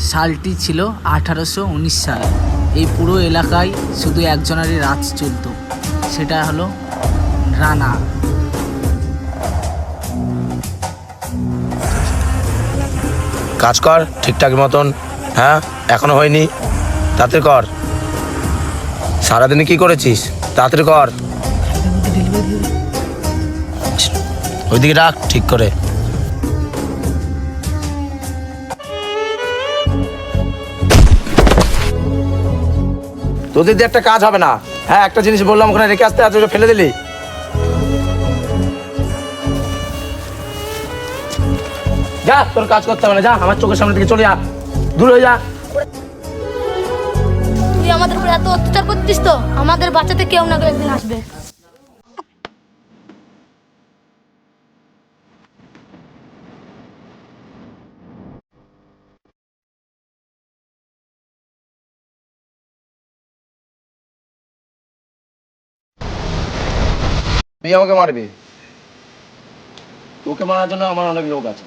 সালটি ছিল 1819 সাল। এই পুরো এলাকায় শুধু একজনেরই রাজ চলত, সেটা হলো রানা। কাজ কর ঠিকঠাক মতন। হ্যাঁ, এখনো হয়নি, তাড়াতাড়ি কর। সারাদিনে কি করেছিস? তাড়াতাড়ি কর। ওইদিকে রাখ ঠিক করে। তোদের দিয়ে একটা কাজ হবে না। হ্যাঁ, একটা জিনিস বললাম ওখানে রেখে আসতে, আজ ফেলে দিলি। যা, তোর কাজ করতে হবে না, যা আমার চোখের সামনে থেকে চলে যা, দূর হয়ে যা। তুই আমাদের উপর এত অত্যাচার করছিস তো আমাদের বাঁচাতে কেউ না কেউ একদিন আসবে। তুই আমাকে মারবি? তোকে মারার জন্য আমার অনেক লোক আছে।